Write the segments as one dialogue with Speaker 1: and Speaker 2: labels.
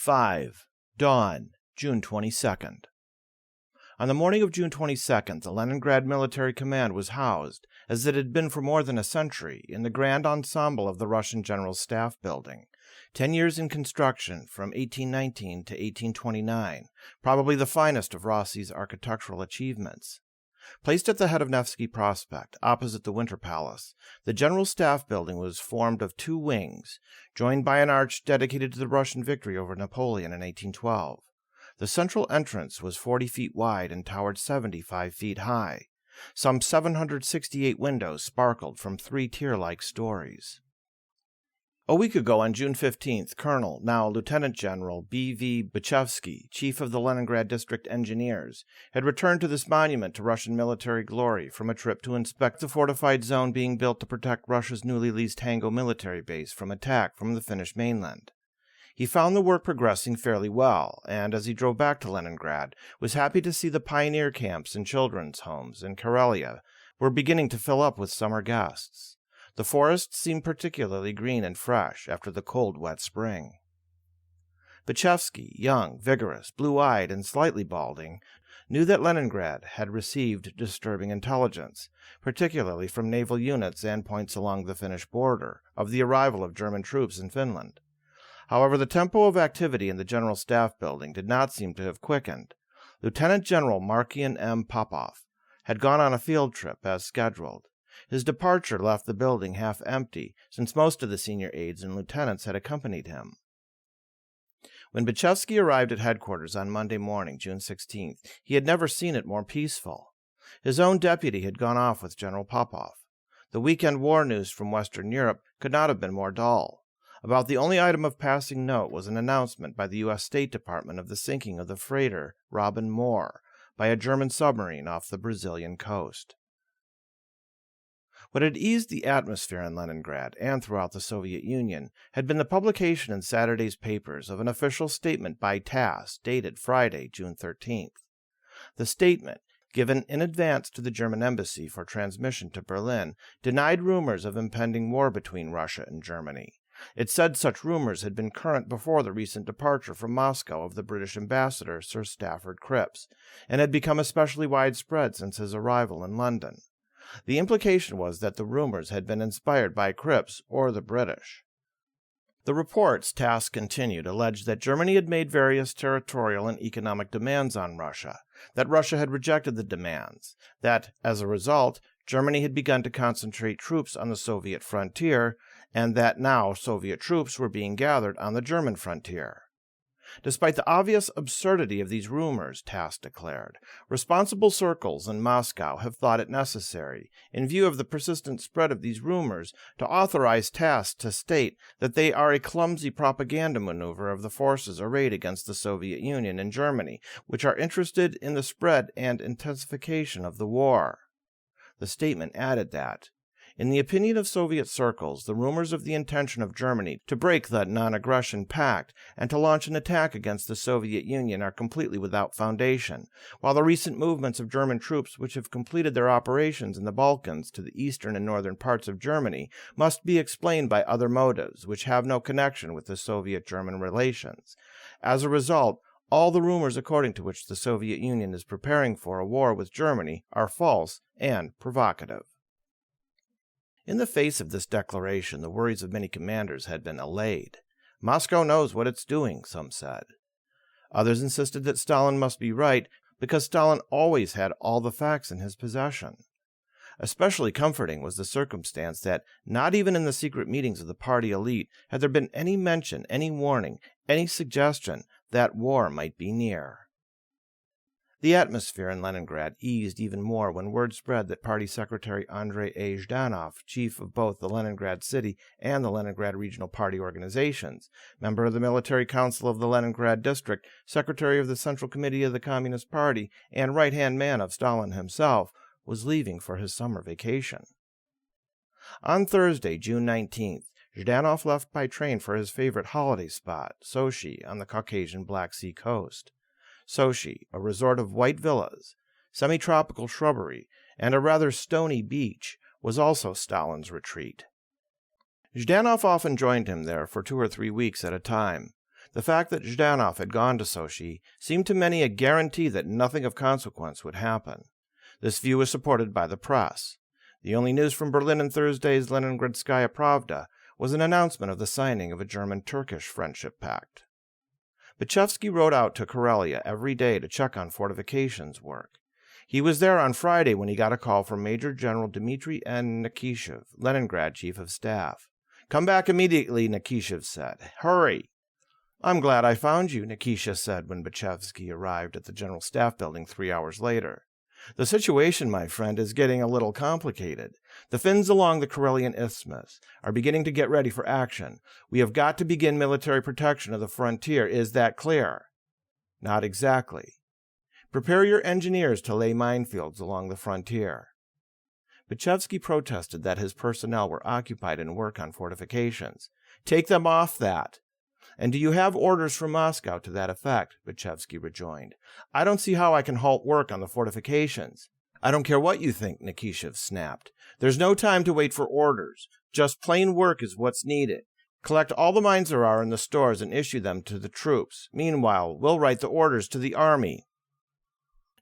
Speaker 1: 5. Dawn, June 22nd. On the morning of June 22nd, the Leningrad Military Command was housed, as it had been for more than a century, in the grand ensemble of the Russian General Staff Building, 10 years in construction from 1819 to 1829, probably the finest of Rossi's architectural achievements. Placed at the head of Nevsky Prospect, opposite the Winter Palace, the General Staff Building was formed of two wings, joined by an arch dedicated to the Russian victory over Napoleon in 1812. The central entrance was 40 feet wide and towered 75 feet high. Some 768 windows sparkled from three tier-like stories. A week ago, on June 15th, Colonel, now Lieutenant General B.V. Bachevsky, chief of the Leningrad District Engineers, had returned to this monument to Russian military glory from a trip to inspect the fortified zone being built to protect Russia's newly leased Tango military base from attack from the Finnish mainland. He found the work progressing fairly well, and as he drove back to Leningrad, was happy to see the pioneer camps and children's homes in Karelia were beginning to fill up with summer guests. The forests seemed particularly green and fresh after the cold, wet spring. Bachevsky, young, vigorous, blue-eyed, and slightly balding, knew that Leningrad had received disturbing intelligence, particularly from naval units and points along the Finnish border, of the arrival of German troops in Finland. However, the tempo of activity in the General Staff Building did not seem to have quickened. Lieutenant General Markian M. Popov had gone on a field trip as scheduled. His departure left the building half empty, since most of the senior aides and lieutenants had accompanied him. When Bachevsky arrived at headquarters on Monday morning, June 16th, he had never seen it more peaceful. His own deputy had gone off with General Popov. The weekend war news from Western Europe could not have been more dull. About the only item of passing note was an announcement by the U.S. State Department of the sinking of the freighter Robin Moore by a German submarine off the Brazilian coast. What had eased the atmosphere in Leningrad and throughout the Soviet Union had been the publication in Saturday's papers of an official statement by TASS dated Friday, June 13th. The statement, given in advance to the German embassy for transmission to Berlin, denied rumors of impending war between Russia and Germany. It said such rumors had been current before the recent departure from Moscow of the British ambassador Sir Stafford Cripps, and had become especially widespread since his arrival in London. The implication was that the rumors had been inspired by Cripps or the British. The reports, TASS continued, alleged that Germany had made various territorial and economic demands on Russia, that Russia had rejected the demands, that, as a result, Germany had begun to concentrate troops on the Soviet frontier, and that now Soviet troops were being gathered on the German frontier. Despite the obvious absurdity of these rumors, TASS declared, responsible circles in Moscow have thought it necessary, in view of the persistent spread of these rumors, to authorize TASS to state that they are a clumsy propaganda maneuver of the forces arrayed against the Soviet Union and Germany, which are interested in the spread and intensification of the war. The statement added that, in the opinion of Soviet circles, the rumors of the intention of Germany to break the non-aggression pact and to launch an attack against the Soviet Union are completely without foundation, while the recent movements of German troops which have completed their operations in the Balkans to the eastern and northern parts of Germany must be explained by other motives which have no connection with the Soviet-German relations. As a result, all the rumors according to which the Soviet Union is preparing for a war with Germany are false and provocative. In the face of this declaration, the worries of many commanders had been allayed. Moscow knows what it's doing, some said. Others insisted that Stalin must be right because Stalin always had all the facts in his possession. Especially comforting was the circumstance that not even in the secret meetings of the party elite had there been any mention, any warning, any suggestion that war might be near. The atmosphere in Leningrad eased even more when word spread that Party Secretary Andrei A. Zhdanov, chief of both the Leningrad City and the Leningrad Regional Party organizations, member of the Military Council of the Leningrad District, secretary of the Central Committee of the Communist Party, and right-hand man of Stalin himself, was leaving for his summer vacation. On Thursday, June 19th, Zhdanov left by train for his favorite holiday spot, Sochi, on the Caucasian Black Sea coast. Sochi, a resort of white villas, semi-tropical shrubbery, and a rather stony beach, was also Stalin's retreat. Zhdanov often joined him there for 2 or 3 weeks at a time. The fact that Zhdanov had gone to Sochi seemed to many a guarantee that nothing of consequence would happen. This view was supported by the press. The only news from Berlin in Thursday's Leningradskaya Pravda was an announcement of the signing of a German-Turkish friendship pact. Bachevsky rode out to Karelia every day to check on fortifications work. He was there on Friday when he got a call from Major General Dmitry N. Nikishev, Leningrad Chief of Staff. "Come back immediately," Nikishev said. "Hurry." "I'm glad I found you," Nikishev said when Bachevsky arrived at the General Staff building 3 hours later. "The situation, my friend, is getting a little complicated. The Finns along the Karelian Isthmus are beginning to get ready for action. We have got to begin military protection of the frontier. Is that clear?" "Not exactly." "Prepare your engineers to lay minefields along the frontier." Bachevsky protested that his personnel were occupied in work on fortifications. "Take them off that." "And do you have orders from Moscow to that effect?" Bachevsky rejoined. "I don't see how I can halt work on the fortifications." "I don't care what you think," Nikishev snapped. "There's no time to wait for orders. Just plain work is what's needed. Collect all the mines there are in the stores and issue them to the troops. Meanwhile, we'll write the orders to the army."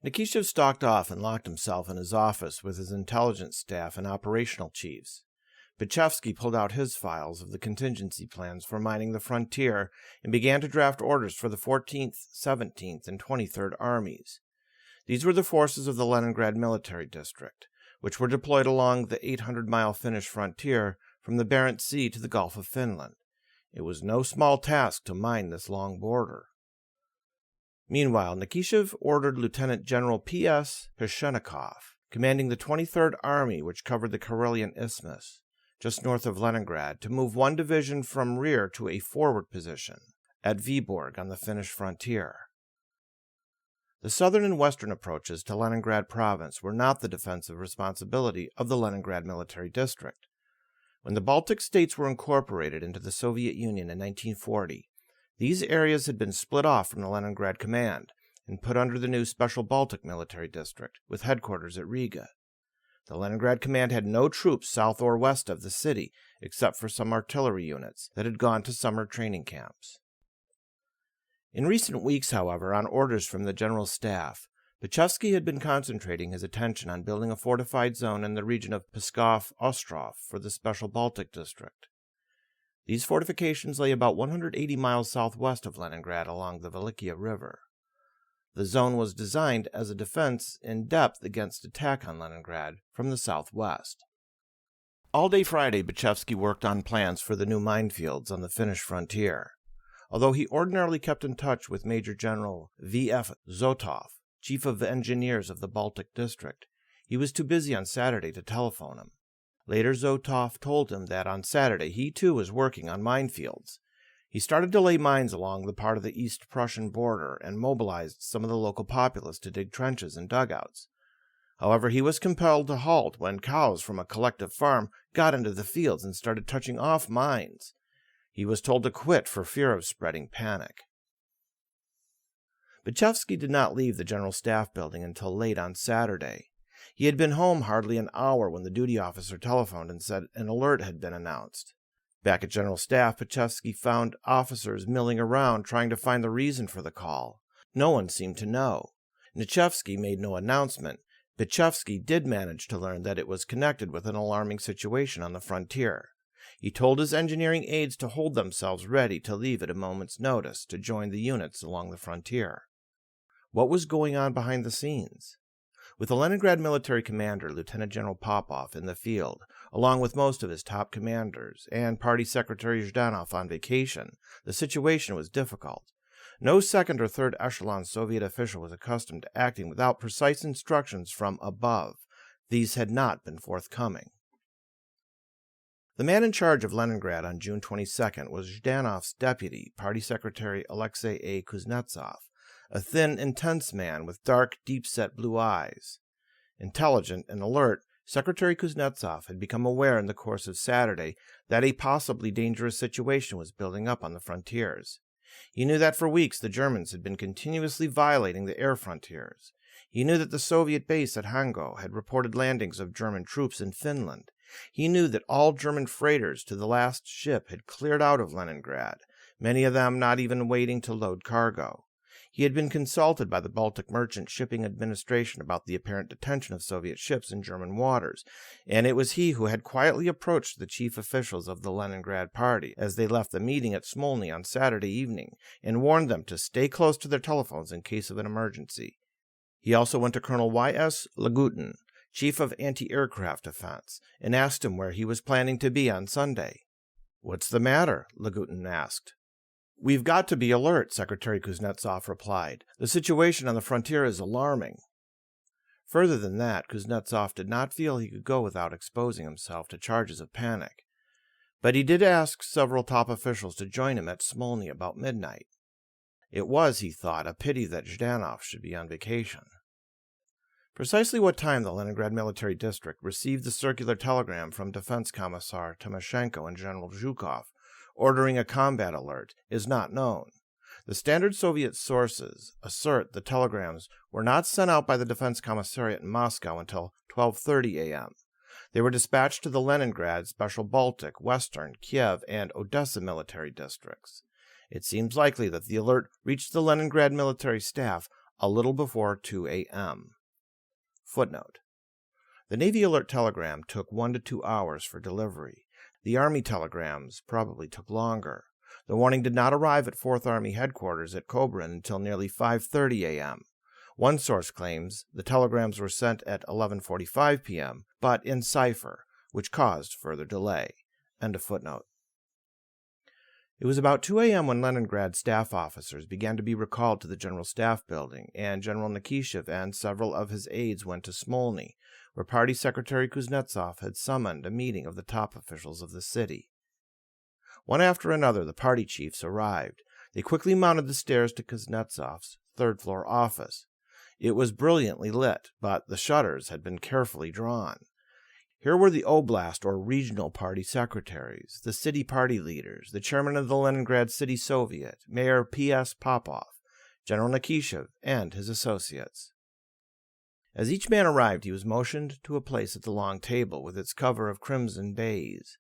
Speaker 1: Nikishev stalked off and locked himself in his office with his intelligence staff and operational chiefs. Bachevsky pulled out his files of the contingency plans for mining the frontier and began to draft orders for the 14th, 17th, and 23rd Armies. These were the forces of the Leningrad Military District, which were deployed along the 800-mile Finnish frontier from the Barents Sea to the Gulf of Finland. It was no small task to mine this long border. Meanwhile, Nikishev ordered Lieutenant General P.S. Peshenikov, commanding the 23rd Army, which covered the Karelian Isthmus, just north of Leningrad, to move one division from rear to a forward position at Vyborg on the Finnish frontier. The southern and western approaches to Leningrad province were not the defensive responsibility of the Leningrad Military District. When the Baltic states were incorporated into the Soviet Union in 1940, these areas had been split off from the Leningrad Command and put under the new Special Baltic Military District, with headquarters at Riga. The Leningrad Command had no troops south or west of the city, except for some artillery units that had gone to summer training camps. In recent weeks, however, on orders from the General Staff, Bachevsky had been concentrating his attention on building a fortified zone in the region of Pskov-Ostrov for the Special Baltic District. These fortifications lay about 180 miles southwest of Leningrad along the Velikia River. The zone was designed as a defense in depth against attack on Leningrad from the southwest. All day Friday, Bachevsky worked on plans for the new minefields on the Finnish frontier. Although he ordinarily kept in touch with Major General V.F. Zotov, Chief of Engineers of the Baltic District, he was too busy on Saturday to telephone him. Later, Zotov told him that on Saturday he too was working on minefields. He started to lay mines along the part of the East Prussian border and mobilized some of the local populace to dig trenches and dugouts. However, he was compelled to halt when cows from a collective farm got into the fields and started touching off mines. He was told to quit for fear of spreading panic. Bachevsky did not leave the General Staff building until late on Saturday. He had been home hardly an hour when the duty officer telephoned and said an alert had been announced. Back at General Staff, Bachevsky found officers milling around trying to find the reason for the call. No one seemed to know. Nichevsky made no announcement. Bachevsky did manage to learn that it was connected with an alarming situation on the frontier. He told his engineering aides to hold themselves ready to leave at a moment's notice to join the units along the frontier. What was going on behind the scenes? With the Leningrad military commander, Lieutenant General Popov, in the field, along with most of his top commanders, and Party Secretary Zhdanov on vacation, the situation was difficult. No second or third echelon Soviet official was accustomed to acting without precise instructions from above. These had not been forthcoming. The man in charge of Leningrad on June 22nd was Zhdanov's deputy, Party Secretary Alexei A. Kuznetsov, a thin, intense man with dark, deep-set blue eyes. Intelligent and alert, Secretary Kuznetsov had become aware in the course of Saturday that a possibly dangerous situation was building up on the frontiers. He knew that for weeks the Germans had been continuously violating the air frontiers. He knew that the Soviet base at Hango had reported landings of German troops in Finland. He knew that all German freighters to the last ship had cleared out of Leningrad. many of them not even waiting to load cargo. He had been consulted by the Baltic Merchant Shipping Administration about the apparent detention of Soviet ships in German waters, and it was he who had quietly approached the chief officials of the Leningrad Party as they left the meeting at Smolny on Saturday evening and warned them to stay close to their telephones in case of an emergency. He also went to Colonel Y.S. Lagutin, chief of anti-aircraft defense, and asked him where he was planning to be on Sunday. "What's the matter?" Lagutin asked. "We've got to be alert," Secretary Kuznetsov replied. "The situation on the frontier is alarming." Further than that, Kuznetsov did not feel he could go without exposing himself to charges of panic. But he did ask several top officials to join him at Smolny about midnight. It was, he thought, a pity that Zhdanov should be on vacation. Precisely what time the Leningrad Military District received the circular telegram from Defense Commissar Timoshenko and General Zhukov ordering a combat alert is not known. The standard Soviet sources assert the telegrams were not sent out by the Defense Commissariat in Moscow until 12:30 a.m. They were dispatched to the Leningrad, Special Baltic, Western, Kiev, and Odessa military districts. It seems likely that the alert reached the Leningrad military staff a little before 2 a.m. Footnote: the Navy alert telegram took 1 to 2 hours for delivery. The Army telegrams probably took longer. The warning did not arrive at 4th Army headquarters at Kobrin until nearly 5:30 a.m. One source claims the telegrams were sent at 11:45 p.m., but in cipher, which caused further delay. End of footnote. It was about 2 a.m. when Leningrad staff officers began to be recalled to the General Staff Building, and General Nikishev and several of his aides went to Smolny, where Party Secretary Kuznetsov had summoned a meeting of the top officials of the city. One after another, the party chiefs arrived. They quickly mounted the stairs to Kuznetsov's third-floor office. It was brilliantly lit, but the shutters had been carefully drawn. Here were the oblast or regional party secretaries, the city party leaders, the chairman of the Leningrad City Soviet, Mayor P.S. Popov, General Nikishev, and his associates. As each man arrived, he was motioned to a place at the long table with its cover of crimson baize.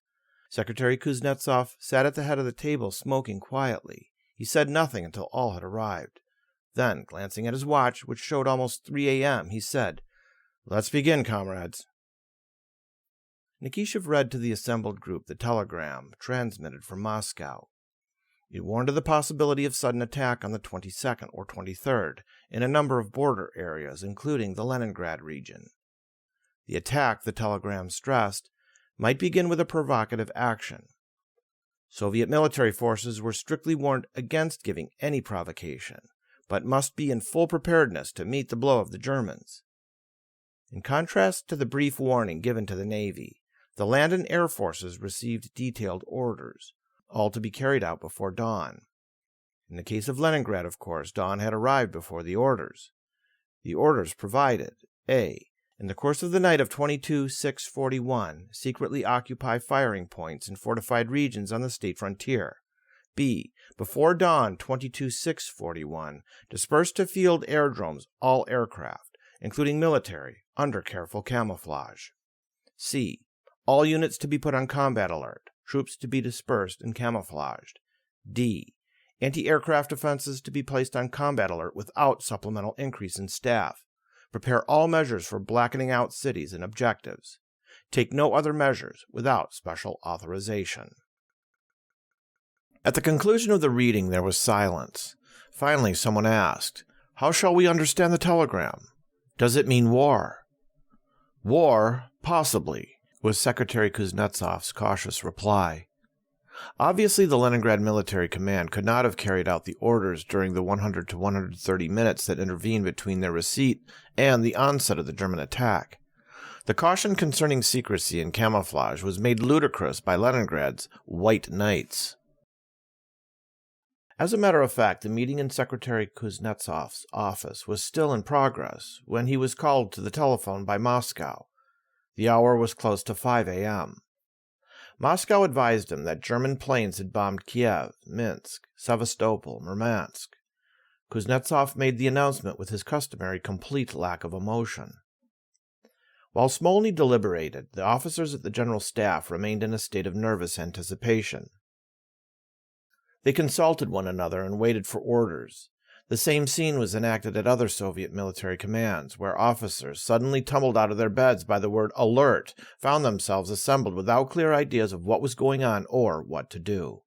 Speaker 1: Secretary Kuznetsov sat at the head of the table smoking quietly. He said nothing until all had arrived. Then, glancing at his watch, which showed almost 3 a.m., he said, "Let's begin, comrades." Nikishev read to the assembled group the telegram transmitted from Moscow. It warned of the possibility of sudden attack on the 22nd or 23rd in a number of border areas, including the Leningrad region. The attack, the telegram stressed, might begin with a provocative action. Soviet military forces were strictly warned against giving any provocation, but must be in full preparedness to meet the blow of the Germans. In contrast to the brief warning given to the Navy, the land and air forces received detailed orders, all to be carried out before dawn. In the case of Leningrad, of course, dawn had arrived before the orders. The orders provided: A. In the course of the night of 22/6/41, secretly occupy firing points in fortified regions on the state frontier. B. Before dawn 22/6/41, disperse to field airdromes all aircraft, including military, under careful camouflage. C. All units to be put on combat alert, troops to be dispersed and camouflaged. D. Anti-aircraft defenses to be placed on combat alert without supplemental increase in staff. Prepare all measures for blackening out cities and objectives. Take no other measures without special authorization. At the conclusion of the reading, there was silence. Finally, someone asked, "How shall we understand the telegram? Does it mean war?" "War, possibly," was Secretary Kuznetsov's cautious reply. Obviously, the Leningrad Military Command could not have carried out the orders during the 100 to 130 minutes that intervened between their receipt and the onset of the German attack. The caution concerning secrecy and camouflage was made ludicrous by Leningrad's White Knights. As a matter of fact, the meeting in Secretary Kuznetsov's office was still in progress when he was called to the telephone by Moscow. The hour was close to 5 a.m. Moscow advised him that German planes had bombed Kiev, Minsk, Sevastopol, Murmansk. Kuznetsov made the announcement with his customary complete lack of emotion. While Smolny deliberated, the officers at the General Staff remained in a state of nervous anticipation. They consulted one another and waited for orders. The same scene was enacted at other Soviet military commands, where officers, suddenly tumbled out of their beds by the word "alert," found themselves assembled without clear ideas of what was going on or what to do.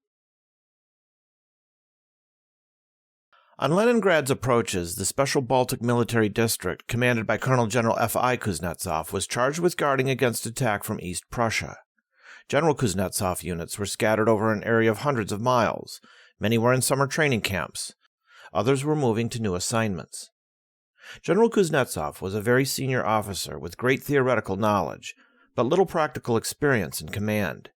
Speaker 1: On Leningrad's approaches, the Special Baltic Military District, commanded by Colonel General F.I. Kuznetsov, was charged with guarding against attack from East Prussia. General Kuznetsov units were scattered over an area of hundreds of miles. Many were in summer training camps. Others were moving to new assignments. General Kuznetsov was a very senior officer with great theoretical knowledge, but little practical experience in command.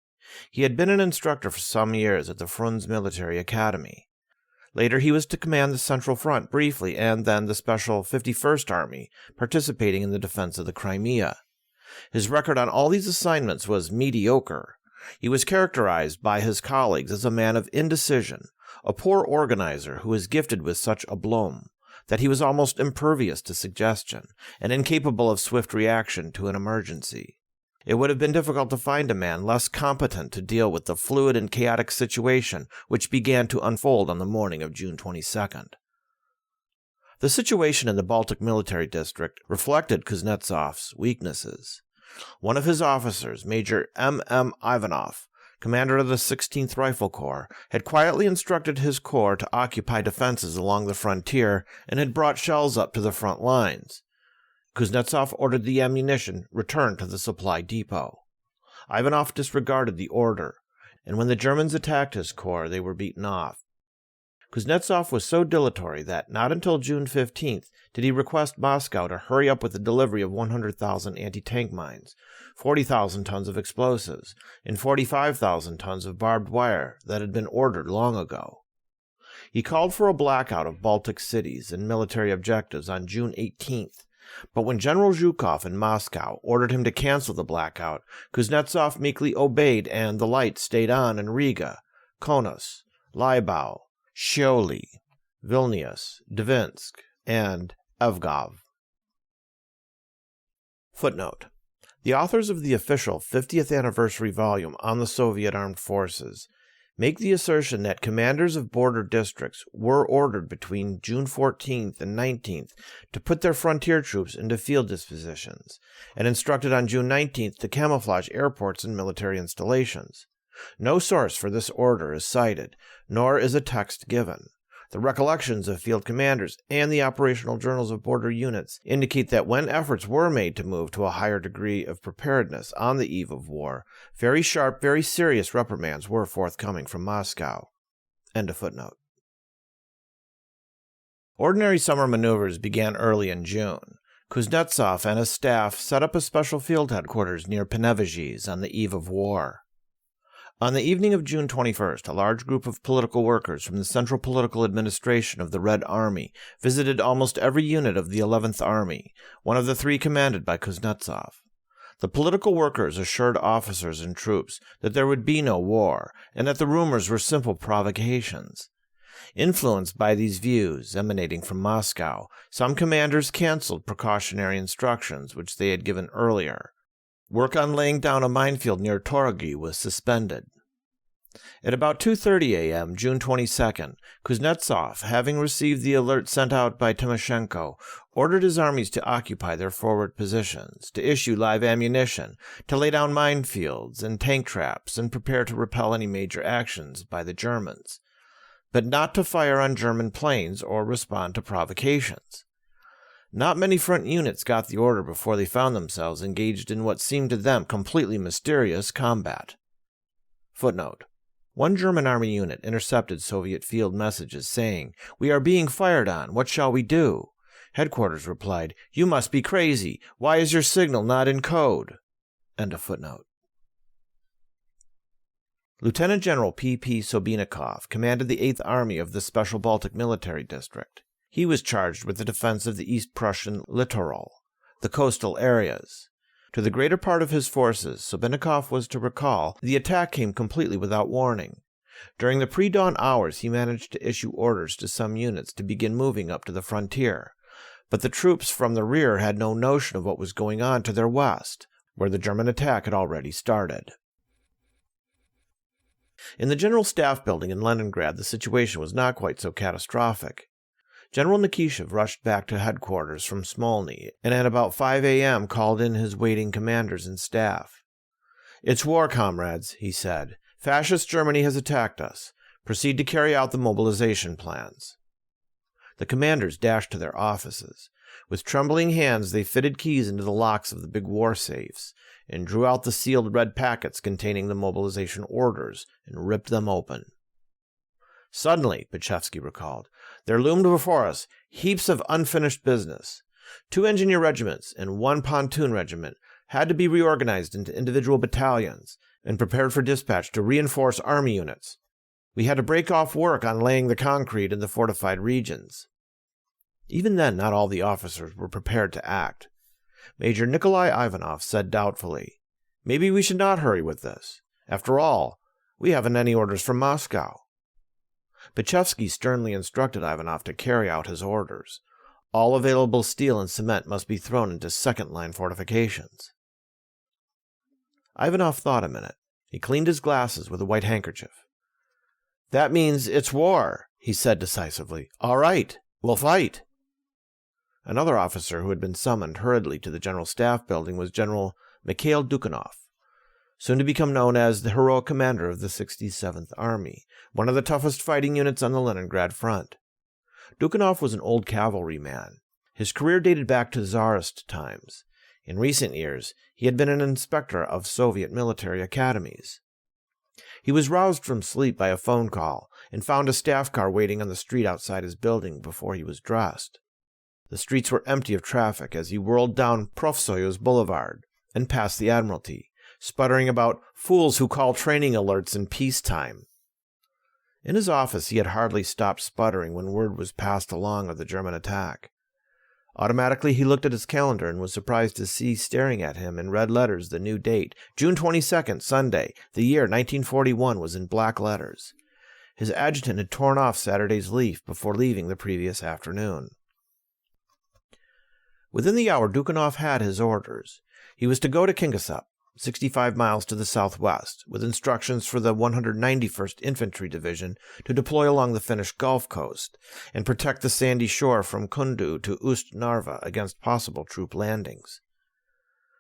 Speaker 1: He had been an instructor for some years at the Frunze Military Academy. Later he was to command the Central Front briefly and then the Special 51st Army, participating in the defense of the Crimea. His record on all these assignments was mediocre. He was characterized by his colleagues as a man of indecision, a poor organizer who was gifted with such aplomb that he was almost impervious to suggestion and incapable of swift reaction to an emergency. It would have been difficult to find a man less competent to deal with the fluid and chaotic situation which began to unfold on the morning of June 22nd. The situation in the Baltic Military District reflected Kuznetsov's weaknesses. One of his officers, Major M.M. Ivanov, commander of the 16th Rifle Corps, had quietly instructed his corps to occupy defenses along the frontier and had brought shells up to the front lines. Kuznetsov ordered the ammunition returned to the supply depot. Ivanov disregarded the order, and when the Germans attacked his corps, they were beaten off. Kuznetsov was so dilatory that not until June 15th did he request Moscow to hurry up with the delivery of 100,000 anti-tank mines, 40,000 tons of explosives, and 45,000 tons of barbed wire that had been ordered long ago. He called for a blackout of Baltic cities and military objectives on June 18th, but when General Zhukov in Moscow ordered him to cancel the blackout, Kuznetsov meekly obeyed and the lights stayed on in Riga, Kaunas, Libau, Šiauliai, Vilnius, Dvinsk, and Evgov. Footnote: the authors of the official 50th anniversary volume on the Soviet Armed Forces make the assertion that commanders of border districts were ordered between June 14th and 19th to put their frontier troops into field dispositions, and instructed on June 19th to camouflage airports and military installations. No source for this order is cited, nor is a text given. The recollections of field commanders and the operational journals of border units indicate that when efforts were made to move to a higher degree of preparedness on the eve of war, very sharp, very serious reprimands were forthcoming from Moscow. End of footnote. Ordinary summer maneuvers began early in June. Kuznetsov and his staff set up a special field headquarters near Panevėžys on the eve of war. On the evening of June 21st, a large group of political workers from the Central Political Administration of the Red Army visited almost every unit of the 11th Army, one of the three commanded by Kuznetsov. The political workers assured officers and troops that there would be no war, and that the rumors were simple provocations. Influenced by these views emanating from Moscow, some commanders canceled precautionary instructions which they had given earlier. Work on laying down a minefield near Torgi was suspended. At about 2:30 a.m., June 22nd, Kuznetsov, having received the alert sent out by Timoshenko, ordered his armies to occupy their forward positions, to issue live ammunition, to lay down minefields and tank traps, and prepare to repel any major actions by the Germans, but not to fire on German planes or respond to provocations. Not many front units got the order before they found themselves engaged in what seemed to them completely mysterious combat. Footnote: one German army unit intercepted Soviet field messages saying, "We are being fired on. What shall we do?" Headquarters replied, "You must be crazy. Why is your signal not in code?" End of footnote. Lieutenant General P.P. Sobinikov commanded the 8th Army of the Special Baltic Military District. He was charged with the defense of the East Prussian littoral, the coastal areas. To the greater part of his forces, Sobinikov was to recall, the attack came completely without warning. During the pre-dawn hours, he managed to issue orders to some units to begin moving up to the frontier, but the troops from the rear had no notion of what was going on to their west, where the German attack had already started. In the General Staff Building in Leningrad, the situation was not quite so catastrophic. General Nikishev rushed back to headquarters from Smolny, and at about 5 a.m. called in his waiting commanders and staff. "It's war, comrades," he said. "Fascist Germany has attacked us. Proceed to carry out the mobilization plans." The commanders dashed to their offices. With trembling hands, they fitted keys into the locks of the big war safes, and drew out the sealed red packets containing the mobilization orders, and ripped them open. Suddenly, Pachevsky recalled, there loomed before us heaps of unfinished business. 2 engineer regiments and 1 pontoon regiment had to be reorganized into individual battalions and prepared for dispatch to reinforce army units. We had to break off work on laying the concrete in the fortified regions. Even then, not all the officers were prepared to act. Major Nikolai Ivanov said doubtfully, "Maybe we should not hurry with this. After all, we haven't any orders from Moscow." Pachevsky sternly instructed Ivanov to carry out his orders. All available steel and cement must be thrown into second-line fortifications. Ivanov thought a minute. He cleaned his glasses with a white handkerchief. "That means it's war," he said decisively. "All right, we'll fight." Another officer who had been summoned hurriedly to the General Staff Building was General Mikhail Dukhanov, soon to become known as the heroic commander of the 67th Army, one of the toughest fighting units on the Leningrad front. Dukhanov was an old cavalryman. His career dated back to Tsarist times. In recent years, he had been an inspector of Soviet military academies. He was roused from sleep by a phone call and found a staff car waiting on the street outside his building before he was dressed. The streets were empty of traffic as he whirled down Profsoyuz Boulevard and past the Admiralty, sputtering about fools who call training alerts in peacetime. In his office, he had hardly stopped sputtering when word was passed along of the German attack. Automatically, he looked at his calendar and was surprised to see staring at him in red letters the new date. June 22nd, Sunday. The year 1941 was in black letters. His adjutant had torn off Saturday's leaf before leaving the previous afternoon. Within the hour, Dukhanov had his orders. He was to go to Kingisepp, 65 miles to the southwest, with instructions for the 191st Infantry Division to deploy along the Finnish Gulf coast and protect the sandy shore from Kundu to Ust-Narva against possible troop landings.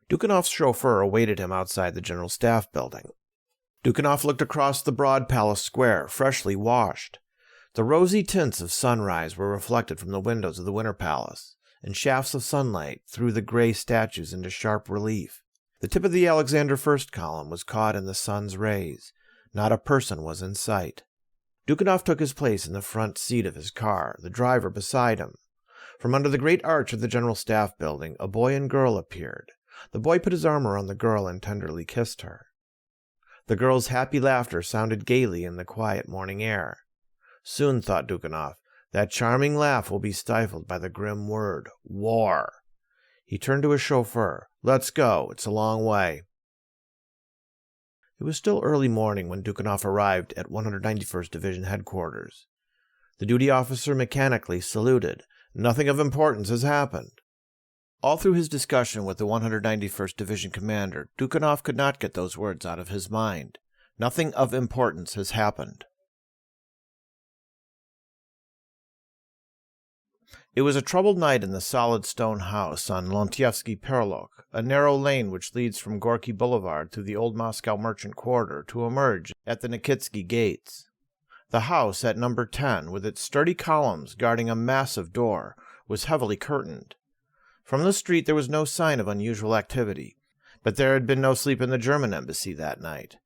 Speaker 1: Dukhanov's chauffeur awaited him outside the General Staff Building. Dukhanov looked across the broad palace square, freshly washed. The rosy tints of sunrise were reflected from the windows of the Winter Palace, and shafts of sunlight threw the gray statues into sharp relief. The tip of the Alexander I column was caught in the sun's rays. Not a person was in sight. Dukhanov took his place in the front seat of his car, the driver beside him. From under the great arch of the General Staff Building, a boy and girl appeared. The boy put his arm around the girl and tenderly kissed her. The girl's happy laughter sounded gaily in the quiet morning air. Soon, thought Dukhanov, that charming laugh will be stifled by the grim word, war. He turned to his chauffeur. "Let's go. It's a long way." It was still early morning when Dukhanov arrived at 191st Division headquarters. The duty officer mechanically saluted. "Nothing of importance has happened." All through his discussion with the 191st Division commander, Dukhanov could not get those words out of his mind. Nothing of importance has happened. It was a troubled night in the solid stone house on Lontievsky Perlok, a narrow lane which leads from Gorky Boulevard through the old Moscow merchant quarter to emerge at the Nikitsky gates. The house at number 10, with its sturdy columns guarding a massive door, was heavily curtained. From the street there was no sign of unusual activity, but there had been no sleep in the German embassy that night.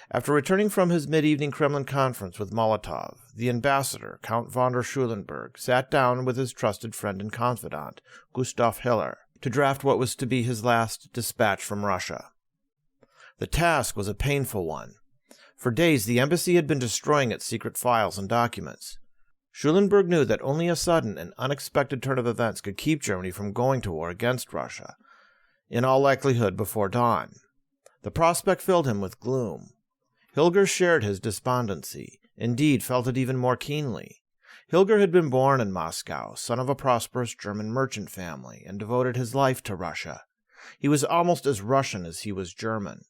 Speaker 1: After returning from his mid-evening Kremlin conference with Molotov, the ambassador, Count von der Schulenburg, sat down with his trusted friend and confidant, Gustav Hiller, to draft what was to be his last dispatch from Russia. The task was a painful one. For days the embassy had been destroying its secret files and documents. Schulenburg knew that only a sudden and unexpected turn of events could keep Germany from going to war against Russia, in all likelihood before dawn. The prospect filled him with gloom. Hilger shared his despondency, indeed felt it even more keenly. Hilger had been born in Moscow, son of a prosperous German merchant family, and devoted his life to Russia. He was almost as Russian as he was German.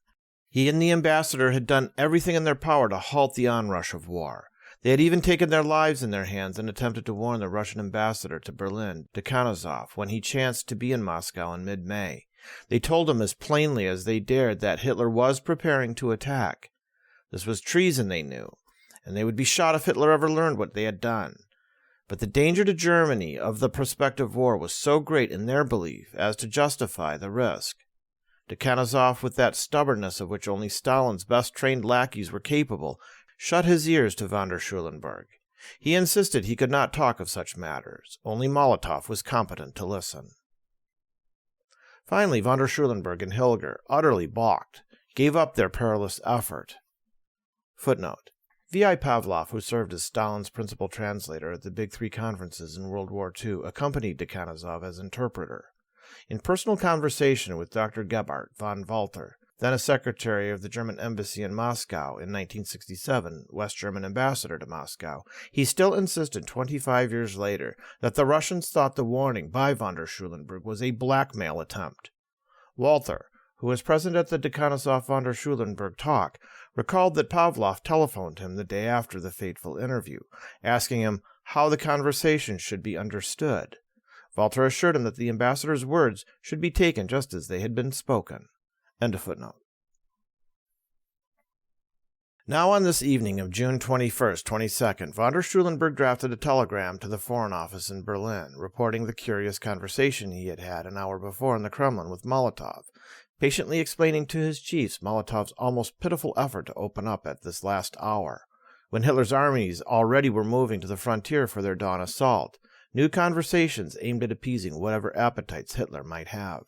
Speaker 1: He and the ambassador had done everything in their power to halt the onrush of war. They had even taken their lives in their hands and attempted to warn the Russian ambassador to Berlin, Dekanozov, when he chanced to be in Moscow in mid-May. They told him as plainly as they dared that Hitler was preparing to attack. This was treason, they knew, and they would be shot if Hitler ever learned what they had done. But the danger to Germany of the prospective war was so great in their belief as to justify the risk. Dekanozov, with that stubbornness of which only Stalin's best-trained lackeys were capable, shut his ears to von der Schulenburg. He insisted he could not talk of such matters. Only Molotov was competent to listen. Finally, von der Schulenburg and Hilger, utterly balked, gave up their perilous effort. Footnote: V.I. Pavlov, who served as Stalin's principal translator at the Big Three conferences in World War II, accompanied Dekanozov as interpreter. In personal conversation with Dr. Gebhard von Walter, then a secretary of the German embassy in Moscow in 1967, West German ambassador to Moscow, he still insisted 25 years later that the Russians thought the warning by von der Schulenburg was a blackmail attempt. Walter, who was present at the Dekanozov-von der Schulenburg talk, recalled that Pavlov telephoned him the day after the fateful interview, asking him how the conversation should be understood. Walter assured him that the ambassador's words should be taken just as they had been spoken. End of footnote. Now on this evening of June 21st, 22nd, von der Schulenburg drafted a telegram to the Foreign Office in Berlin, reporting the curious conversation he had had an hour before in the Kremlin with Molotov, patiently explaining to his chiefs Molotov's almost pitiful effort to open up at this last hour, when Hitler's armies already were moving to the frontier for their dawn assault. New conversations aimed at appeasing whatever appetites Hitler might have.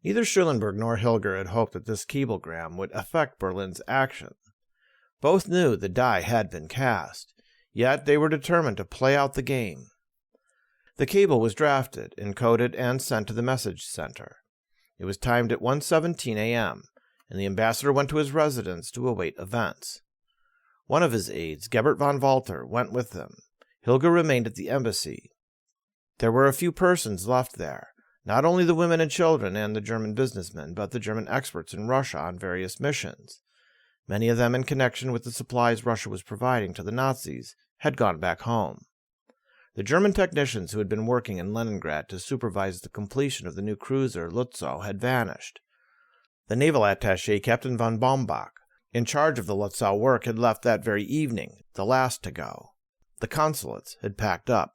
Speaker 1: Neither Schulenburg nor Hilger had hoped that this cablegram would affect Berlin's action. Both knew the die had been cast, yet they were determined to play out the game. The cable was drafted, encoded, and sent to the message center. It was timed at 1:17 a.m., and the ambassador went to his residence to await events. One of his aides, Gebhard von Walter, went with him. Hilger remained at the embassy. There were a few persons left there, not only the women and children and the German businessmen, but the German experts in Russia on various missions. Many of them in connection with the supplies Russia was providing to the Nazis had gone back home. The German technicians who had been working in Leningrad to supervise the completion of the new cruiser Lutzow had vanished. The naval attaché, Captain von Baumbach, in charge of the Lutzow work, had left that very evening, the last to go. The consulates had packed up.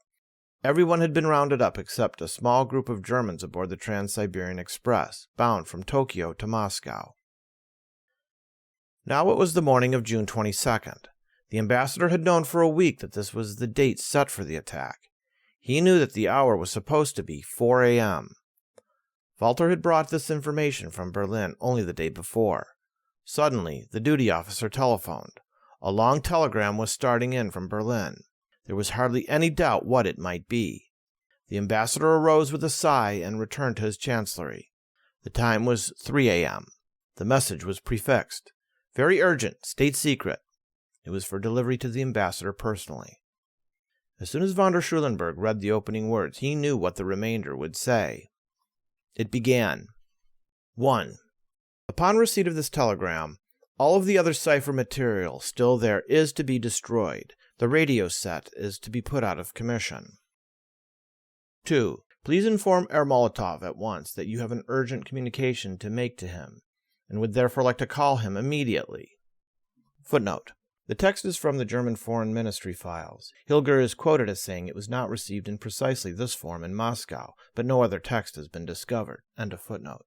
Speaker 1: Everyone had been rounded up except a small group of Germans aboard the Trans-Siberian Express, bound from Tokyo to Moscow. Now it was the morning of June 22nd. The ambassador had known for a week that this was the date set for the attack. He knew that the hour was supposed to be 4 a.m. Walter had brought this information from Berlin only the day before. Suddenly, the duty officer telephoned. A long telegram was starting in from Berlin. There was hardly any doubt what it might be. The ambassador arose with a sigh and returned to his chancellery. The time was 3 a.m. The message was prefixed. Very urgent, state secret. It was for delivery to the ambassador personally. As soon as von der Schulenburg read the opening words, he knew what the remainder would say. It began, 1. Upon receipt of this telegram, all of the other cipher material still there is to be destroyed. The radio set is to be put out of commission. 2. Please inform Herr Molotov at once that you have an urgent communication to make to him, and would therefore like to call him immediately. Footnote. The text is from the German Foreign Ministry files. Hilger is quoted as saying it was not received in precisely this form in Moscow, but no other text has been discovered. End of footnote.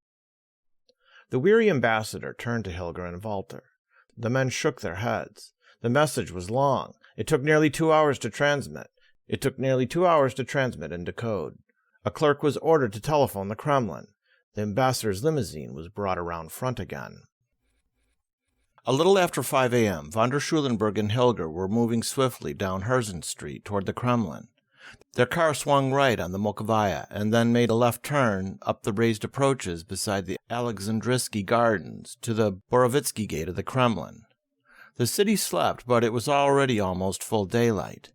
Speaker 1: The weary ambassador turned to Hilger and Walter. The men shook their heads. The message was long. It took nearly 2 hours to transmit. And decode. A clerk was ordered to telephone the Kremlin. The ambassador's limousine was brought around front again. A little after 5 a.m., von der Schulenburg and Hilger were moving swiftly down Herzen Street toward the Kremlin. Their car swung right on the Mokovaya and then made a left turn up the raised approaches beside the Alexandrinsky Gardens to the Borovitsky Gate of the Kremlin. The city slept, but it was already almost full daylight.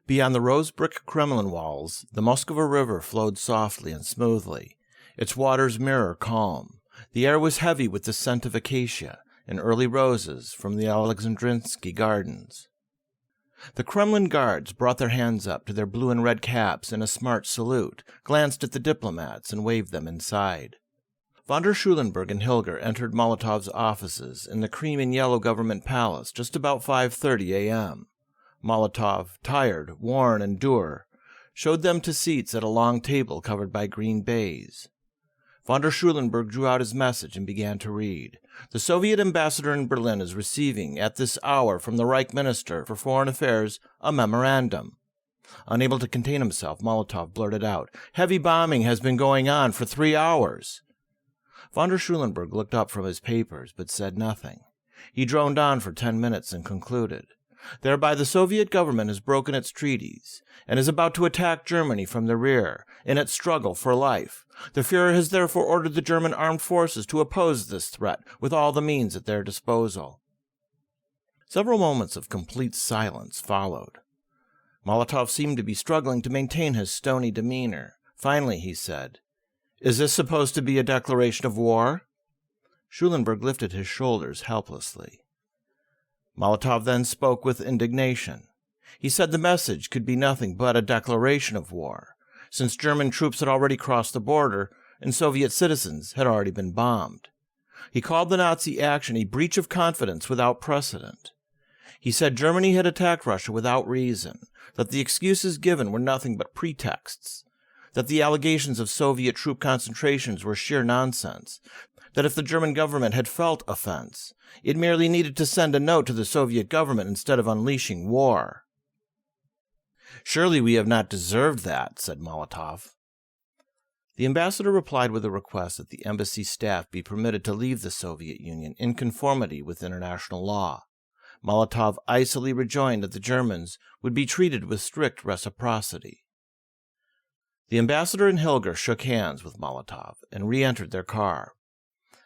Speaker 1: Beyond the rose-brick Kremlin walls, the Moskva River flowed softly and smoothly, its waters mirror calm. The air was heavy with the scent of acacia and early roses from the Alexandrinsky gardens. The Kremlin guards brought their hands up to their blue and red caps in a smart salute, glanced at the diplomats, and waved them inside. Von der Schulenburg and Hilger entered Molotov's offices in the cream and yellow government palace just about 5:30 a.m. Molotov, tired, worn, and dour, showed them to seats at a long table covered by green baize. Von der Schulenburg drew out his message and began to read. The Soviet ambassador in Berlin is receiving at this hour from the Reich Minister for Foreign Affairs a memorandum. Unable to contain himself, Molotov blurted out, "Heavy bombing has been going on for 3 hours." Von der Schulenburg looked up from his papers but said nothing. He droned on for 10 minutes and concluded, "Thereby the Soviet government has broken its treaties and is about to attack Germany from the rear in its struggle for life. The Führer has therefore ordered the German armed forces to oppose this threat with all the means at their disposal." Several moments of complete silence followed. Molotov seemed to be struggling to maintain his stony demeanor. Finally he said, "Is this supposed to be a declaration of war?" Schulenburg lifted his shoulders helplessly. Molotov then spoke with indignation. He said the message could be nothing but a declaration of war, since German troops had already crossed the border and Soviet citizens had already been bombed. He called the Nazi action a breach of confidence without precedent. He said Germany had attacked Russia without reason, that the excuses given were nothing but pretexts, that the allegations of Soviet troop concentrations were sheer nonsense, that if the German government had felt offense, it merely needed to send a note to the Soviet government instead of unleashing war. "Surely we have not deserved that," said Molotov. The ambassador replied with a request that the embassy staff be permitted to leave the Soviet Union in conformity with international law. Molotov icily rejoined that the Germans would be treated with strict reciprocity. The ambassador and Hilger shook hands with Molotov and re-entered their car.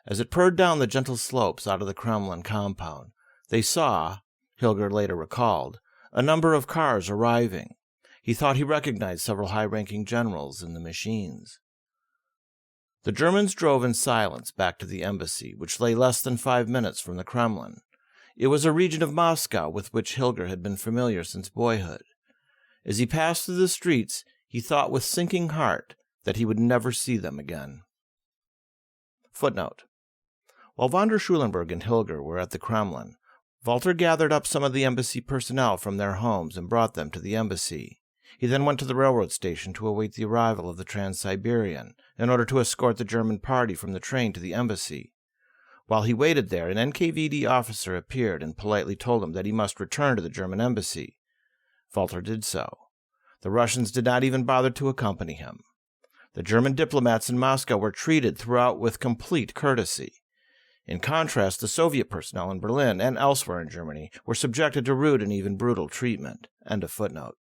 Speaker 1: As it purred down the gentle slopes out of the Kremlin compound, they saw, Hilger later recalled, a number of cars arriving. He thought he recognized several high-ranking generals in the machines. The Germans drove in silence back to the embassy, which lay less than 5 minutes from the Kremlin. It was a region of Moscow with which Hilger had been familiar since boyhood. As he passed through the streets, he thought with sinking heart that he would never see them again. Footnote. While von der Schulenburg and Hilger were at the Kremlin, Walter gathered up some of the embassy personnel from their homes and brought them to the embassy. He then went to the railroad station to await the arrival of the Trans-Siberian in order to escort the German party from the train to the embassy. While he waited there, an NKVD officer appeared and politely told him that he must return to the German embassy. Walter did so. The Russians did not even bother to accompany him. The German diplomats in Moscow were treated throughout with complete courtesy. In contrast, the Soviet personnel in Berlin and elsewhere in Germany were subjected to rude and even brutal treatment. End of footnote.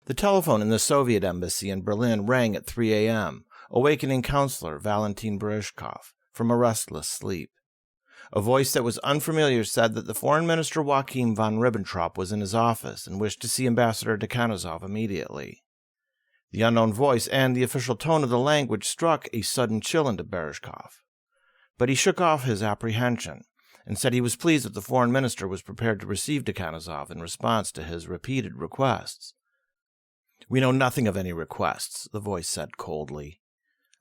Speaker 1: The telephone in the Soviet embassy in Berlin rang at 3 a.m., awakening Counselor Valentin Berezhkov from a restless sleep. A voice that was unfamiliar said that the Foreign Minister Joachim von Ribbentrop was in his office and wished to see Ambassador Dekanozov immediately. The unknown voice and the official tone of the language struck a sudden chill into Berezhkov. But he shook off his apprehension and said he was pleased that the foreign minister was prepared to receive Dekanozov in response to his repeated requests. "We know nothing of any requests," the voice said coldly.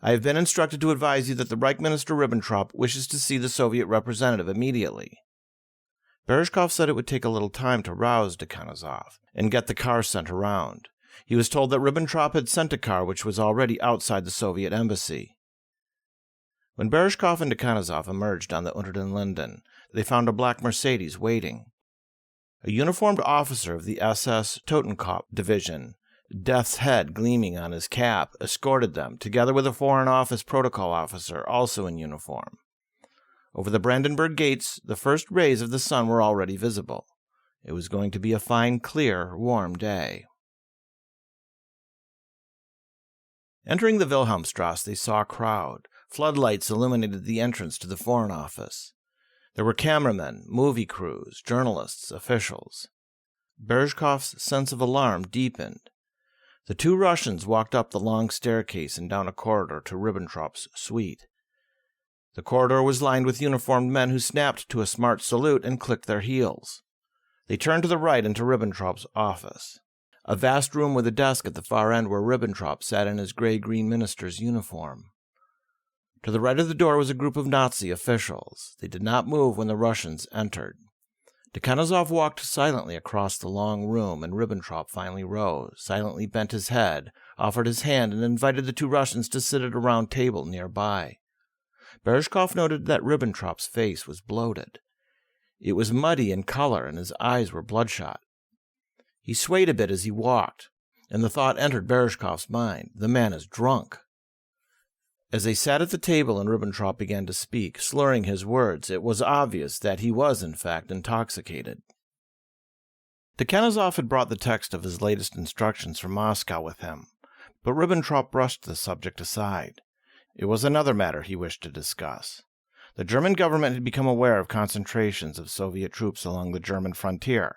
Speaker 1: "I have been instructed to advise you that the Reich Minister Ribbentrop wishes to see the Soviet representative immediately." Berezhkov said it would take a little time to rouse Dekanozov and get the car sent around. He was told that Ribbentrop had sent a car which was already outside the Soviet embassy. When Berezhkov and Dekanozov emerged on the Unter den Linden, they found a black Mercedes waiting. A uniformed officer of the SS Totenkopf division, Death's head gleaming on his cap, escorted them, together with a Foreign Office protocol officer also in uniform. Over the Brandenburg gates, the first rays of the sun were already visible. It was going to be a fine, clear, warm day. Entering the Wilhelmstrasse, they saw a crowd. Floodlights illuminated the entrance to the Foreign Office. There were cameramen, movie crews, journalists, officials. Berezhkov's sense of alarm deepened. The two Russians walked up the long staircase and down a corridor to Ribbentrop's suite. The corridor was lined with uniformed men who snapped to a smart salute and clicked their heels. They turned to the right into Ribbentrop's office, a vast room with a desk at the far end where Ribbentrop sat in his gray-green minister's uniform. To the right of the door was a group of Nazi officials. They did not move when the Russians entered. Dekanizov walked silently across the long room, and Ribbentrop finally rose, silently bent his head, offered his hand, and invited the two Russians to sit at a round table nearby. Berezhkov noted that Ribbentrop's face was bloated. It was muddy in color, and his eyes were bloodshot. He swayed a bit as he walked, and the thought entered Berezhkov's mind, the man is drunk. As they sat at the table and Ribbentrop began to speak, slurring his words, it was obvious that he was, in fact, intoxicated. Dekanizov had brought the text of his latest instructions from Moscow with him, but Ribbentrop brushed the subject aside. It was another matter he wished to discuss. The German government had become aware of concentrations of Soviet troops along the German frontier.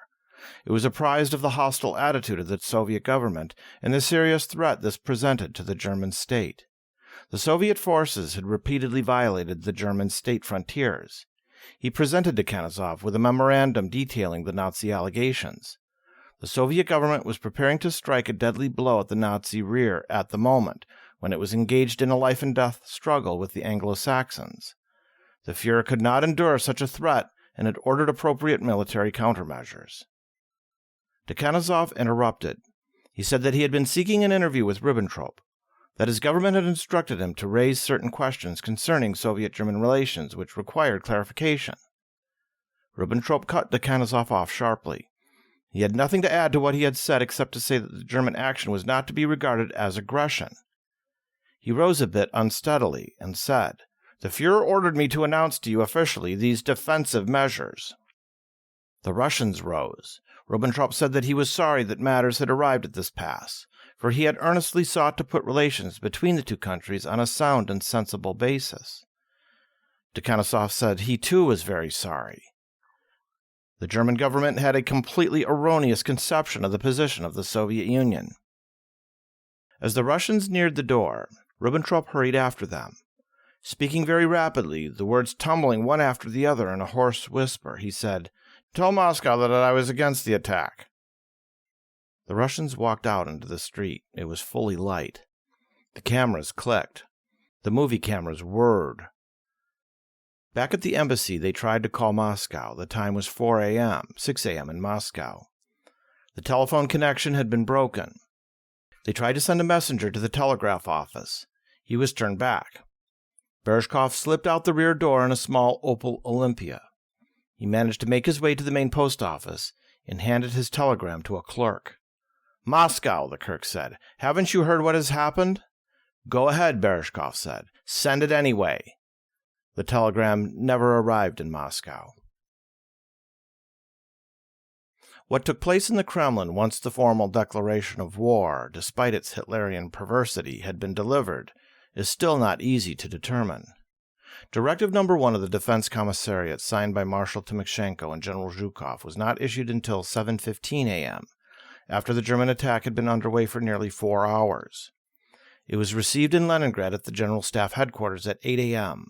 Speaker 1: It was apprised of the hostile attitude of the Soviet government and the serious threat this presented to the German state. The Soviet forces had repeatedly violated the German state frontiers. He presented Dekanizov with a memorandum detailing the Nazi allegations. The Soviet government was preparing to strike a deadly blow at the Nazi rear at the moment, when it was engaged in a life-and-death struggle with the Anglo-Saxons. The Fuhrer could not endure such a threat and had ordered appropriate military countermeasures. Dekanizov interrupted. He said that he had been seeking an interview with Ribbentrop, that his government had instructed him to raise certain questions concerning Soviet-German relations which required clarification. Ribbentrop cut Dekanizov off sharply. He had nothing to add to what he had said except to say that the German action was not to be regarded as aggression. He rose a bit unsteadily and said, "The Fuhrer ordered me to announce to you officially these defensive measures." The Russians rose. Ribbentrop said that he was sorry that matters had arrived at this pass, for he had earnestly sought to put relations between the two countries on a sound and sensible basis. Dekanizov said he too was very sorry. The German government had a completely erroneous conception of the position of the Soviet Union. As the Russians neared the door, Ribbentrop hurried after them. Speaking very rapidly, the words tumbling one after the other in a hoarse whisper, he said, "Tell Moscow that I was against the attack." The Russians walked out into the street. It was fully light. The cameras clicked. The movie cameras whirred. Back at the embassy, they tried to call Moscow. The time was 4 a.m., 6 a.m. in Moscow. The telephone connection had been broken. They tried to send a messenger to the telegraph office. He was turned back. Berezhkov slipped out the rear door in a small Opel Olympia. He managed to make his way to the main post office and handed his telegram to a clerk. "Moscow," the clerk said. "Haven't you heard what has happened?" "Go ahead," Berezhkov said. "Send it anyway." The telegram never arrived in Moscow. What took place in the Kremlin once the formal declaration of war, despite its Hitlerian perversity, had been delivered, is still not easy to determine. Directive No. 1 of the Defense Commissariat, signed by Marshal Timoshenko and General Zhukov, was not issued until 7:15 a.m., after the German attack had been underway for nearly 4 hours. It was received in Leningrad at the General Staff Headquarters at 8 a.m.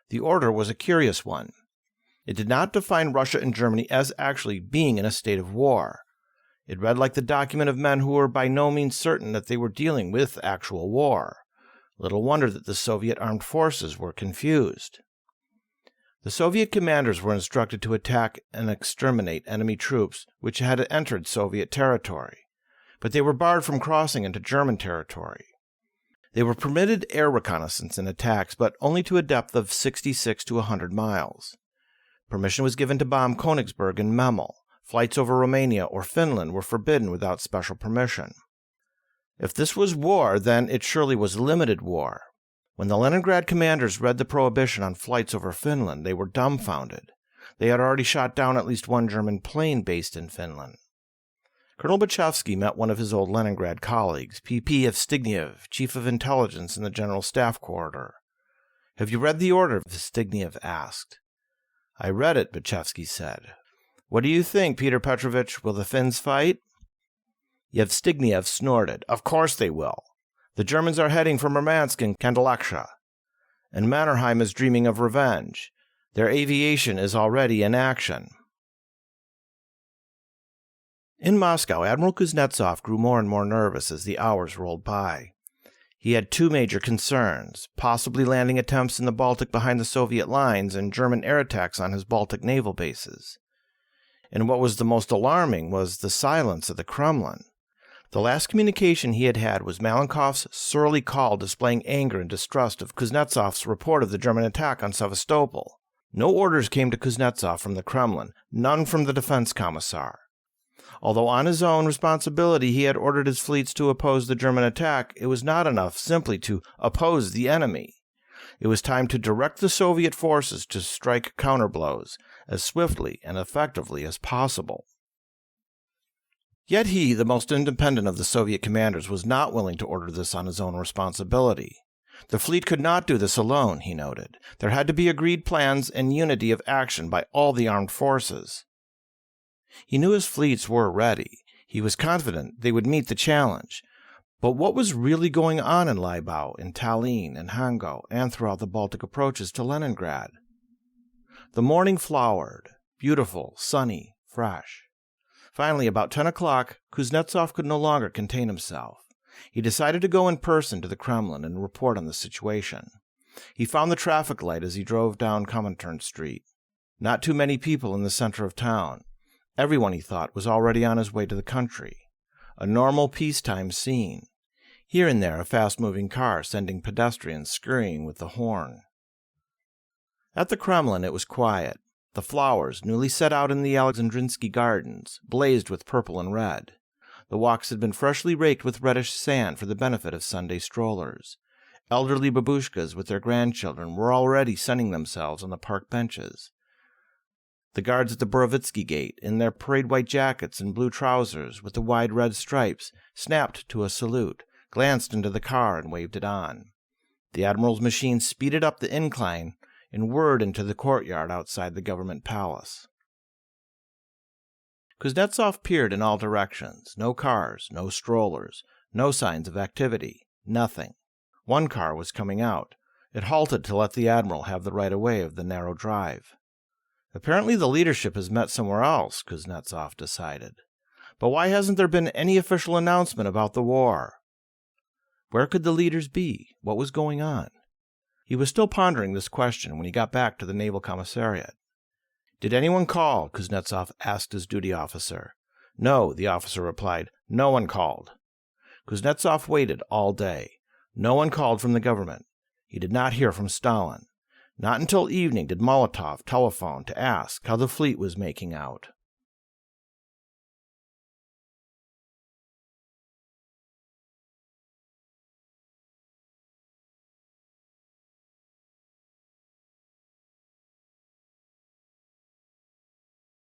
Speaker 1: The order was a curious one. It did not define Russia and Germany as actually being in a state of war. It read like the document of men who were by no means certain that they were dealing with actual war. Little wonder that the Soviet armed forces were confused. The Soviet commanders were instructed to attack and exterminate enemy troops which had entered Soviet territory, but they were barred from crossing into German territory. They were permitted air reconnaissance and attacks, but only to a depth of 66 to 100 miles. Permission was given to bomb Königsberg and Memel. Flights over Romania or Finland were forbidden without special permission. If this was war, then it surely was limited war. When the Leningrad commanders read the prohibition on flights over Finland, they were dumbfounded. They had already shot down at least one German plane based in Finland. Colonel Bachevsky met one of his old Leningrad colleagues, P.P. Evstigniev, Chief of Intelligence in the General Staff Corridor. "Have you read the order?" Evstigniev asked. "I read it," Bachevsky said. "What do you think, Peter Petrovich? Will the Finns fight?" Yevstigniev snorted. "Of course they will. The Germans are heading for Murmansk and Kandalaksha." and Mannerheim is dreaming of revenge. Their aviation is already in action. In Moscow, Admiral Kuznetsov grew more and more nervous as the hours rolled by. He had two major concerns, possibly landing attempts in the Baltic behind the Soviet lines and German air attacks on his Baltic naval bases. And what was the most alarming was the silence of the Kremlin. The last communication he had had was Malenkov's surly call displaying anger and distrust of Kuznetsov's report of the German attack on Sevastopol. No orders came to Kuznetsov from the Kremlin, none from the defense commissar. Although on his own responsibility he had ordered his fleets to oppose the German attack, it was not enough simply to oppose the enemy. It was time to direct the Soviet forces to strike counterblows as swiftly and effectively as possible. Yet he, the most independent of the Soviet commanders, was not willing to order this on his own responsibility. The fleet could not do this alone, he noted. There had to be agreed plans and unity of action by all the armed forces. He knew his fleets were ready. He was confident they would meet the challenge. But what was really going on in Libau, in Tallinn, in Hango, and throughout the Baltic approaches to Leningrad? The morning flowered, beautiful, sunny, fresh. Finally, about 10 o'clock, Kuznetsov could no longer contain himself. He decided to go in person to the Kremlin and report on the situation. He found the traffic light as he drove down Comintern Street. Not too many people in the center of town. Everyone, he thought, was already on his way to the country. A normal peacetime scene. Here and there a fast-moving car sending pedestrians scurrying with the horn. At the Kremlin it was quiet. The flowers, newly set out in the Alexandrinsky gardens, blazed with purple and red. The walks had been freshly raked with reddish sand for the benefit of Sunday strollers. Elderly babushkas with their grandchildren were already sunning themselves on the park benches. The guards at the Borovitsky gate, in their parade-white jackets and blue trousers with the wide red stripes, snapped to a salute, glanced into the car, and waved it on. The admiral's machine speeded up the incline and whirred into the courtyard outside the government palace. Kuznetsov peered in all directions. No cars, no strollers, no signs of activity, nothing. One car was coming out. It halted to let the admiral have the right-of-way of the narrow drive. Apparently the leadership has met somewhere else, Kuznetsov decided. But why hasn't there been any official announcement about the war? Where could the leaders be? What was going on? He was still pondering this question when he got back to the Naval Commissariat. "Did anyone call?" Kuznetsov asked his duty officer. "No," the officer replied. "No one called." Kuznetsov waited all day. No one called from the government. He did not hear from Stalin. Not until evening did Molotov telephone to ask how the fleet was making out.